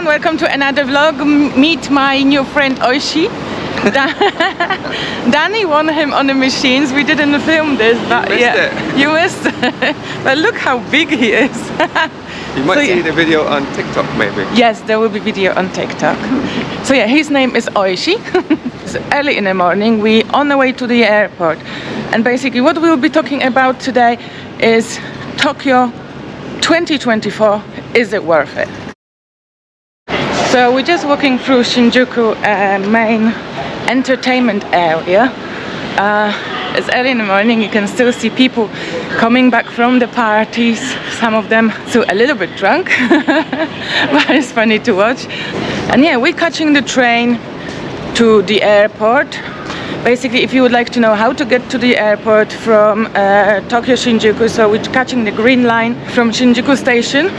welcome to another vlog. Meet my new friend Oishi. Danny won him on the machines. We didn't film this, but you missed it. But look how big he is. You might see the video on TikTok maybe. Yes, there will be video on TikTok. So yeah, his name is Oishi. It's early in the morning. We on the way to the airport. And basically what we'll be talking about today is Tokyo 2024. Is it worth it? So we're just walking through Shinjuku main entertainment area. It's early in the morning. You can still see people coming back from the parties, some of them still a little bit drunk, but it's funny to watch. And yeah, we're catching the train to the airport. Basically, if you would like to know how to get to the airport from Tokyo Shinjuku, so we're catching the green line from Shinjuku station.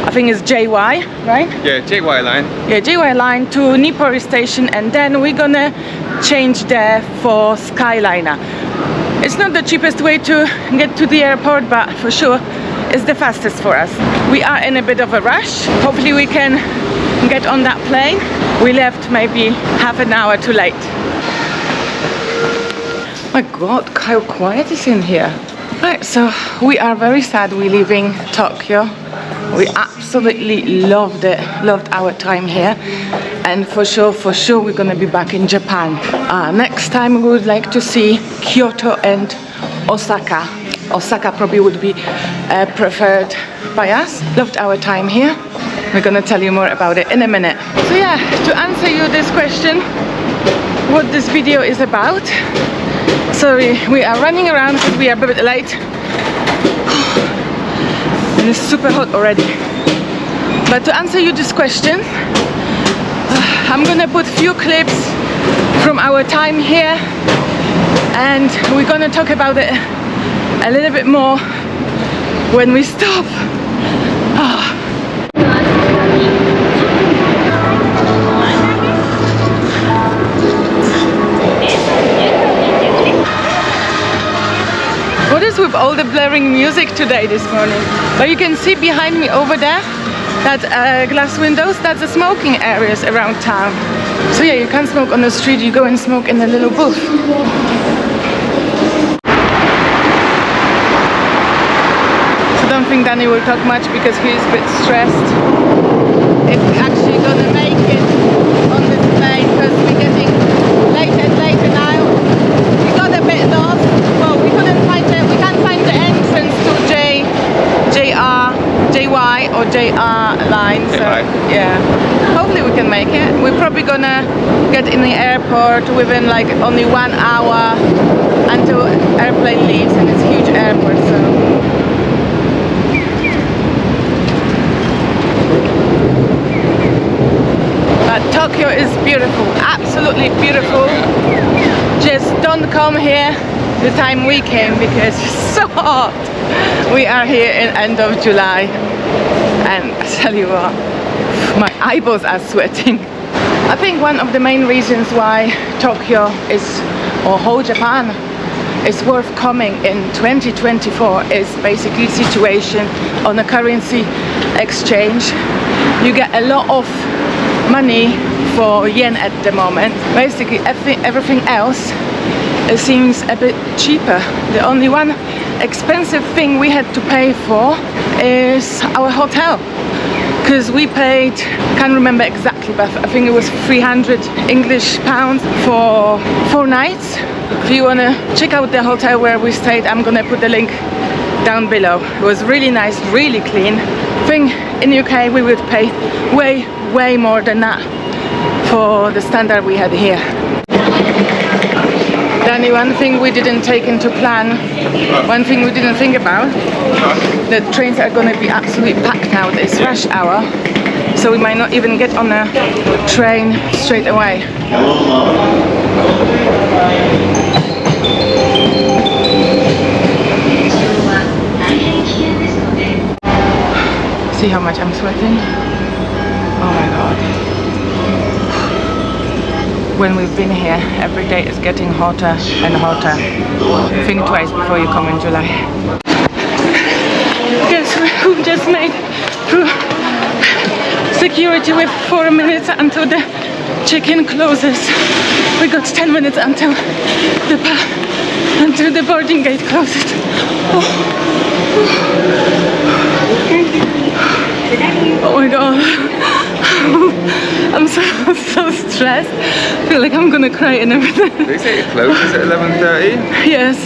I think it's JY, right? Yeah, JY line. Yeah, JY line to Nippori station, and then we're gonna change there for Skyliner. It's not the cheapest way to get to the airport, but for sure it's the fastest for us. We are in a bit of a rush. Hopefully we can get on that plane. We left maybe half an hour too late. My God, how quiet is in here. Right, so we are very sad we're leaving Tokyo. We absolutely loved it, loved our time here, and for sure we're gonna be back in Japan. Next time we would like to see Kyoto and Osaka. Osaka probably would be preferred by us. Loved our time here. We're gonna tell you more about it in a minute. So yeah, to answer you this question, what this video is about. Sorry, we are running around because we are a bit late. And it's super hot already. But to answer you this question, I'm gonna put few clips from our time here, and we're gonna talk about it a little bit more when we stop. What is with all the blaring music today this morning? But you can see behind me over there, that glass windows, that's the smoking areas around town. So yeah, you can't smoke on the street, you go and smoke in a little booth. So don't think Danny will talk much because he's a bit stressed. If we're actually gonna make it on this plane, because we're getting later and later now. We got a bit lost. Well, we can't find the entrance to JY or JR line. So yeah, hopefully we can make it. We're probably gonna get in the airport within like only 1 hour until airplane leaves, and it's a huge airport. So but Tokyo is beautiful, absolutely beautiful. Just don't come here the time we came because it's so hot. We are here in end of July, and I tell you what, my eyeballs are sweating. I think one of the main reasons why Tokyo is, or whole Japan is worth coming in 2024 is basically situation on a currency exchange. You get a lot of money for yen at the moment. Basically everything else, it seems a bit cheaper. The only one expensive thing we had to pay for is our hotel, because we paid, can't remember exactly, but I think it was 300 English pounds for 4 nights. If you want to check out the hotel where we stayed, I'm gonna put the link down below. It was really nice, really clean. I think in UK we would pay way more than that for the standard we had here. Danny, one thing we didn't take into plan, one thing we didn't think about, the trains are going to be absolutely packed now. It's rush hour, so we might not even get on a train straight away. See how much I'm sweating? Oh my God. When we've been here, every day is getting hotter and hotter. Think twice before you come in July. Guess we just made through security with 4 minutes until the check-in closes. We got 10 minutes until the boarding gate closes. Oh my god. I'm so stressed. I feel like I'm gonna cry and everything. Did they say it closes at 11:30? Yes.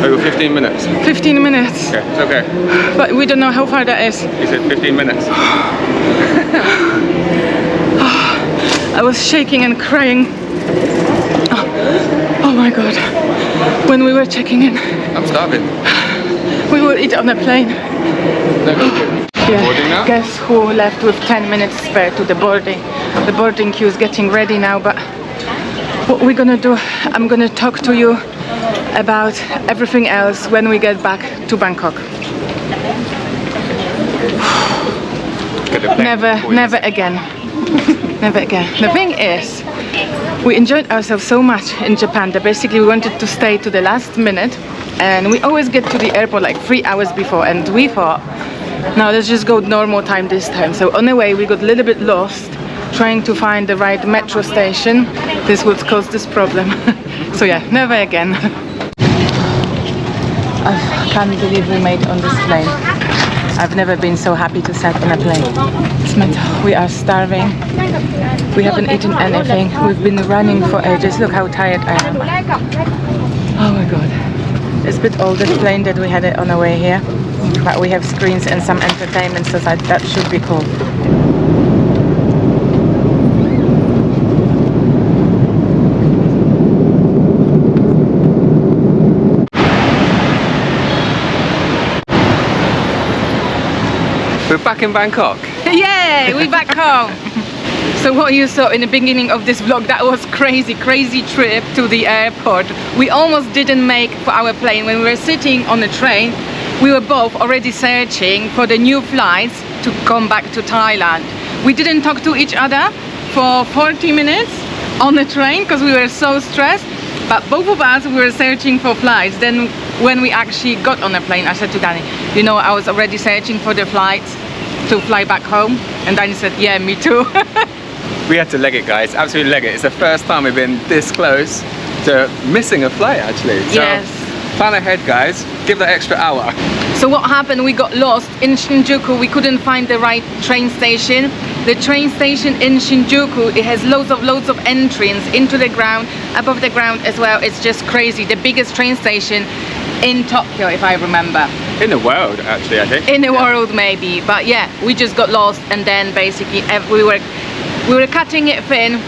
Over 15 minutes. 15 minutes. Okay, it's okay. But we don't know how far that is. You said 15 minutes. I was shaking and crying. Oh my god. When we were checking in. I'm starving. We will eat on a plane. Yeah. Boarding now? Guess who left with 10 minutes spare to the boarding? The boarding queue is getting ready now, but what we're gonna do, I'm gonna talk to you about everything else when we get back to Bangkok. Never again. Never again. The thing is, we enjoyed ourselves so much in Japan that basically we wanted to stay to the last minute, and we always get to the airport like 3 hours before, and we thought, now let's just go normal time this time. So on the way we got a little bit lost trying to find the right metro station. This would cause this problem. So yeah, never again. I can't believe we made on this plane. I've never been so happy to sit on a plane. It's mental. We are starving. We haven't eaten anything. We've been running for ages. Look how tired I am. Oh my god. It's a bit older plane that we had it on the way here. But we have screens and some entertainment, so that should be cool. We're back in Bangkok. Yay! We're back home. So what you saw in the beginning of this vlog, that was crazy trip to the airport. We almost didn't make for our plane. When we were sitting on the train, we were both already searching for the new flights to come back to Thailand. We didn't talk to each other for 40 minutes on the train because we were so stressed. But both of us, we were searching for flights. Then when we actually got on the plane, I said to Danny, you know, I was already searching for the flights to fly back home. And Danny said, yeah, me too. We had to leg it, guys. Absolutely leg it. It's the first time we've been this close to missing a flight, actually. So, yes. Plan ahead, guys. Give that extra hour. So what happened, we got lost in Shinjuku. We couldn't find the right train station. The train station in Shinjuku, it has loads of entries into the ground, above the ground as well. It's just crazy. The biggest train station in Tokyo, if I remember. In the world, actually, I think. In the world, maybe. But yeah, we just got lost, and then basically we were cutting it thin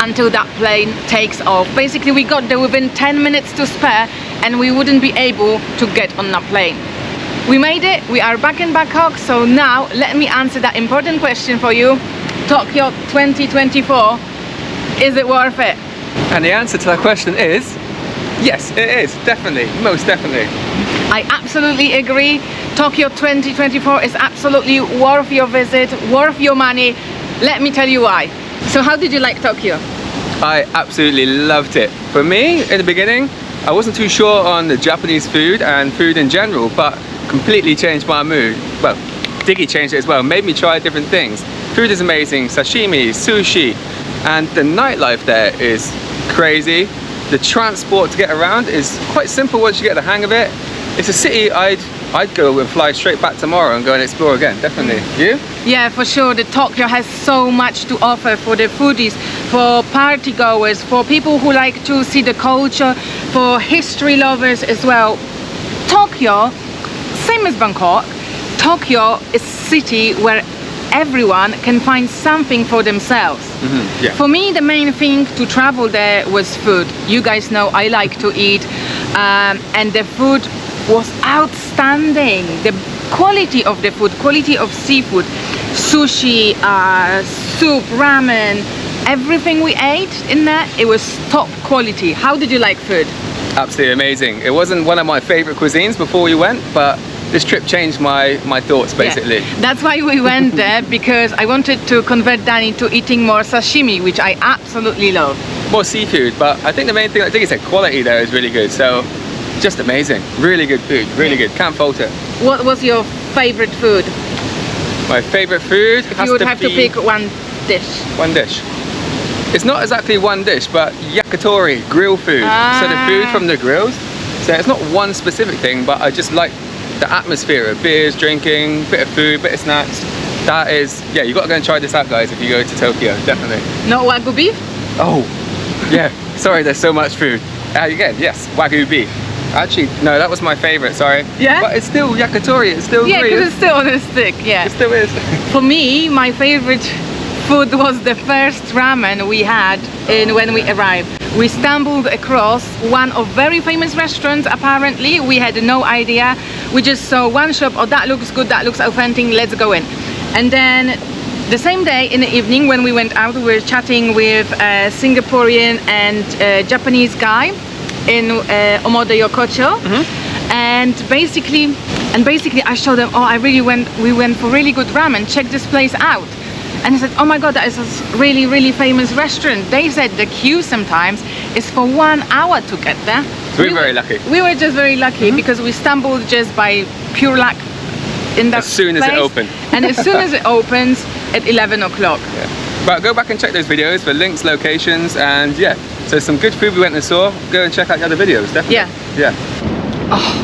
until that plane takes off. Basically, we got there within 10 minutes to spare, and we wouldn't be able to get on that plane. We made it. We are back in Bangkok. So now let me answer that important question for you. Tokyo 2024, is it worth it? And the answer to that question is yes, it is. Definitely. Most definitely. I absolutely agree. Tokyo 2024 is absolutely worth your visit, worth your money. Let me tell you why. So how did you like Tokyo? I absolutely loved it. For me, in the beginning, I wasn't too sure on the Japanese food and food in general, but completely changed my mood. Well, Diggy changed it as well, made me try different things. Food is amazing, sashimi, sushi, and the nightlife there is crazy. The transport to get around is quite simple once you get the hang of it. It's a city I'd go and fly straight back tomorrow and go and explore again, definitely. You? Yeah, for sure. The Tokyo has so much to offer for the foodies, for party goers, for people who like to see the culture, for history lovers as well. Tokyo, same as Bangkok, Tokyo is a city where everyone can find something for themselves. Yeah. For me, the main thing to travel there was food. You guys know I like to eat, and the food was outstanding. The quality of the food, quality of seafood, sushi, soup, ramen, everything we ate in there, it was top quality. How did you like food? Absolutely amazing. It wasn't one of my favorite cuisines before we went, but this trip changed my thoughts, basically. Yeah. That's why we went there, because I wanted to convert Danny to eating more sashimi, which I absolutely love. More seafood, but I think the main thing, I think it's the quality there is really good. So just amazing. Really good food, really good. Can't fault it. What was your favorite food? My favorite food If you would have to pick one dish. One dish. It's not exactly one dish, but yakitori, grill food. So the food from the grills. So it's not one specific thing, but I just like the atmosphere of beers, drinking, bit of food, bit of snacks. That is, yeah, you got to go and try this out, guys, if you go to Tokyo, definitely. No Wagyu beef? Oh, yeah. Sorry, there's so much food. Again, yes, Wagyu beef. Actually, no, that was my favorite, sorry. Yeah? But it's still yakitori, it's still Yeah, grilled. because it's still on a stick, yeah. It still is. For me, my favorite food was the first ramen we had when we arrived. We stumbled across one of very famous restaurants, apparently. We had no idea. We just saw one shop, oh, that looks good, that looks authentic, let's go in. And then the same day in the evening when we went out, we were chatting with a Singaporean and Japanese guy in Omode Yokocho. And basically I showed them, oh, we went for really good ramen, check this place out. And he said, oh my god, that is a really, really famous restaurant. They said the queue sometimes is for 1 hour to get there. So we were very lucky. We were just very lucky because we stumbled just by pure luck in that as soon place. as it opened. And as soon as it opens at 11 o'clock. Yeah. But go back and check those videos for links, locations, and yeah. So some good food we went and saw. Go and check out the other videos, definitely. Yeah. Yeah.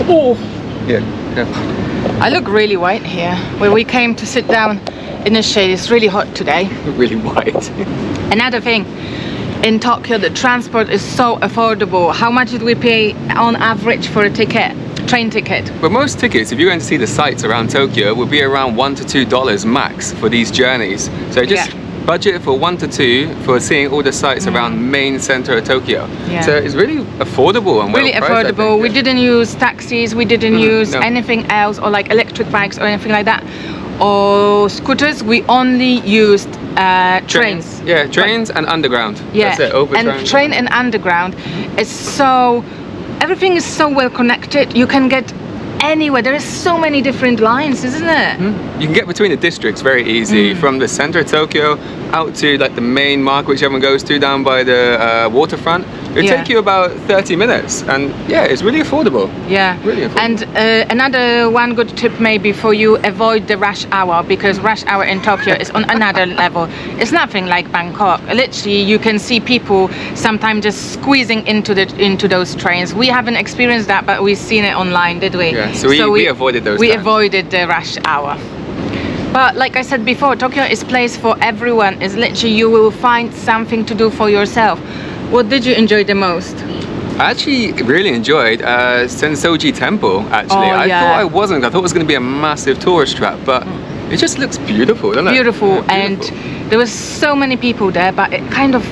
Oh. Yeah. Yeah. I look really white here. Where we came to sit down in the shade, it's really hot today. Really white. Another thing, in Tokyo the transport is so affordable. How much did we pay on average for a ticket? Train ticket? But most tickets, if you're going to see the sights around Tokyo, will be around $1 to $2 max for these journeys. So just budget for 1 to 2 for seeing all the sights around main center of Tokyo. Yeah. So it's really affordable and really well priced, affordable. I think, We didn't use taxis, we didn't use no. anything else, or like electric bikes or anything like that, or scooters. We only used trains. Yeah, trains and underground. Yeah, That's it, and train and underground is so, everything is so well connected. You can get anywhere. There are so many different lines, isn't it? You can get between the districts very easy, from the center of Tokyo out to like the main market which everyone goes to down by the waterfront. It'll take you about 30 minutes, and yeah, it's really affordable. Yeah, really affordable. And another one good tip maybe for you, avoid the rush hour, because rush hour in Tokyo is on another level. It's nothing like Bangkok. Literally, you can see people sometimes just squeezing into those trains. We haven't experienced that, but we've seen it online, did we? Yeah, so we avoided those times. Avoided the rush hour. But like I said before, Tokyo is a place for everyone. It's literally, you will find something to do for yourself. What did you enjoy the most? I actually really enjoyed Sensoji Temple, actually. Oh, I yeah. thought I wasn't. I thought it was going to be a massive tourist trap, but it just looks beautiful, doesn't it? Beautiful, Yeah, and beautiful. there was so many people there, but it kind of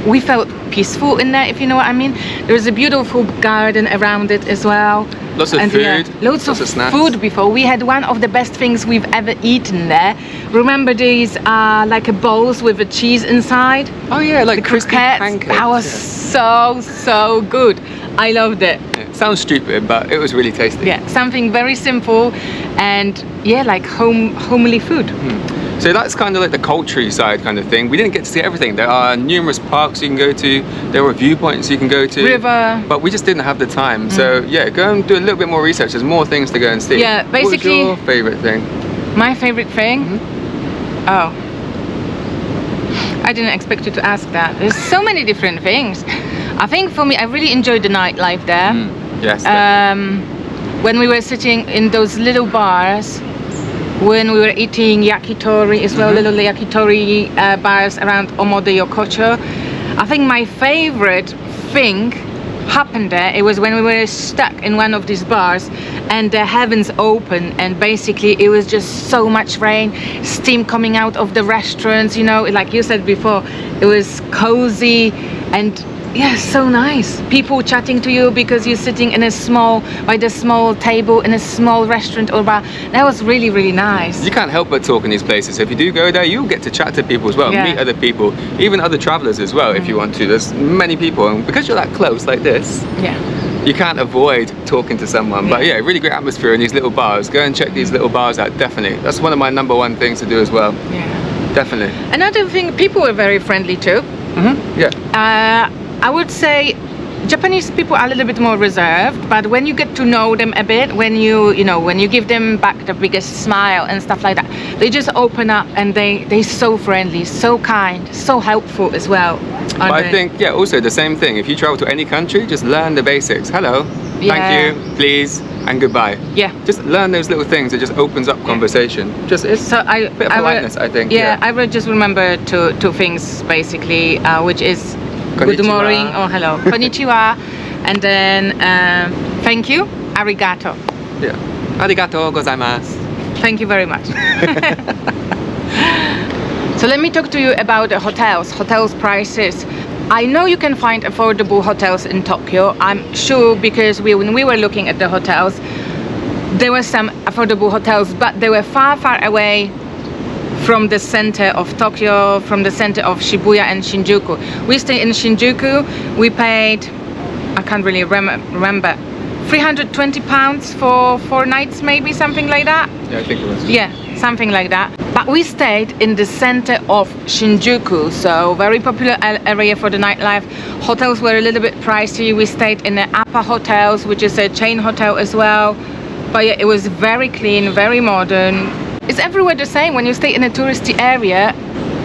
we felt peaceful in there, if you know what I mean. There was a beautiful garden around it as well. Lots of And, food, lots of snacks. food before. We had one of the best things we've ever eaten there. Remember these like bowls with a cheese inside? Oh yeah, like The crispy croquettes. pancakes. That was so good. I loved it. Yeah. Sounds stupid, but it was really tasty. Yeah, something very simple and yeah, like homely food. So that's kind of like the culture side kind of thing. We didn't get to see everything. There are numerous parks you can go to. There were viewpoints you can go to. River. But we just didn't have the time. So yeah, go and do a little bit more research. There's more things to go and see. Yeah, basically. What was your favorite thing? My favorite thing? Oh. I didn't expect you to ask that. There's so many different things. I think for me, I really enjoyed the nightlife there. Yes. When we were sitting in those little bars, when we were eating yakitori as well, little yakitori bars around Omode Yokocho. I think my favorite thing happened there. It was when we were stuck in one of these bars and the heavens opened, and basically it was just so much rain, steam coming out of the restaurants, you know, like you said before, it was cozy and yeah, so nice. People chatting to you because you're sitting in by the small table in a small restaurant or bar. That was really, really nice. You can't help but talk in these places. If you do go there, you'll get to chat to people as well, Yeah. meet other people, even other travelers as well, if you want to. There's many people, and because you're that close like this, Yeah. you can't avoid talking to someone. But yeah, really great atmosphere in these little bars. Go and check these little bars out, definitely. That's one of my #1 things to do as well. Yeah. Definitely. Another thing, people were very friendly too. Yeah. I would say Japanese people are a little bit more reserved, but when you get to know them a bit, when you give them back the biggest smile and stuff like that, they just open up and they're so friendly, so kind, so helpful as well. But I think, yeah, also the same thing. If you travel to any country, just learn the basics. Hello, thank you, please, and goodbye. Yeah. Just learn those little things. It just opens up conversation. Just it's a bit of politeness, I think. Yeah, I will just remember two things basically, which is good Konnichiwa. morning or hello, konnichiwa, and then thank you, arigato. Yeah. Arigatou gozaimasu. Thank you very much. So let me talk to you about the hotels prices. I know you can find affordable hotels in Tokyo. I'm sure, because when we were looking at the hotels, there were some affordable hotels, but they were far away from the center of Tokyo, from the center of Shibuya and Shinjuku. We stayed in Shinjuku. We paid, I can't really remember, £320 for 4 nights, maybe something like that. Yeah, I think it was. Yeah, something like that. But we stayed in the center of Shinjuku, so very popular area for the nightlife. Hotels were a little bit pricey. We stayed in the Upper Hotels, which is a chain hotel as well. But yeah, it was very clean, very modern. It's everywhere the same. When you stay in a touristy area,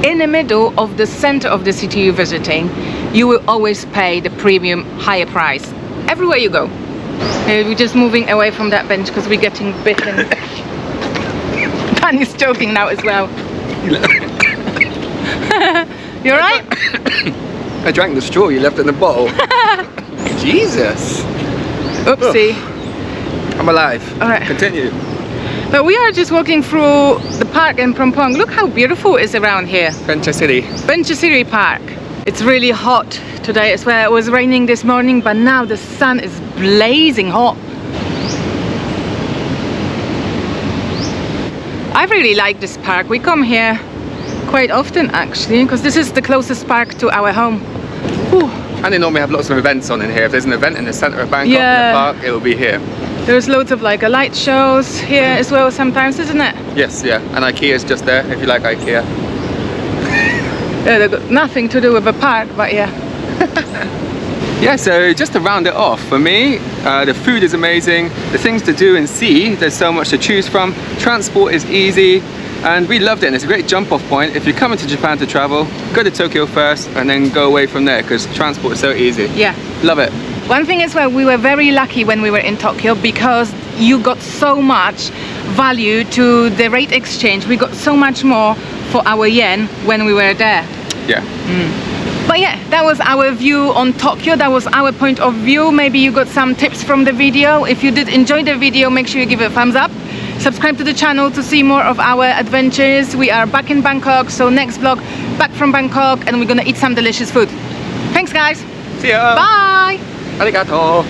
in the middle of the center of the city you're visiting, you will always pay the premium higher price. Everywhere you go. We're just moving away from that bench because we're getting bitten. Danny's joking now as well. You alright? I drank the straw you left in the bottle. Jesus. Oopsie. I'm alive. Alright. Continue. But we are just walking through the park in Pyeongchang. Look how beautiful it is around here. Venture City. Venture City Park. It's really hot today as well. It was raining this morning, but now the sun is blazing hot. I really like this park. We come here quite often actually, because this is the closest park to our home. Whew. And they normally have lots of events on in here. If there's an event in the center of Bangkok, Yeah. in the park, it'll be here. There's loads of like light shows here as well sometimes, isn't it? Yes, yeah. And IKEA's just there, if you like IKEA. Yeah, they've got nothing to do with the park, but yeah. Yeah, so just to round it off, for me, the food is amazing, the things to do and see, there's so much to choose from, transport is easy, and we loved it, and it's a great jump off point. If you're coming to Japan to travel, go to Tokyo first and then go away from there, because transport is so easy. Yeah. Love it. One thing as well, we were very lucky when we were in Tokyo because you got so much value to the rate exchange. We got so much more for our yen when we were there. Yeah. But yeah, that was our view on Tokyo. That was our point of view. Maybe you got some tips from the video. If you did enjoy the video, make sure you give it a thumbs up. Subscribe to the channel to see more of our adventures. We are back in Bangkok, so next vlog, back from Bangkok, and we're gonna eat some delicious food. Thanks guys. See ya. Bye. Arigato.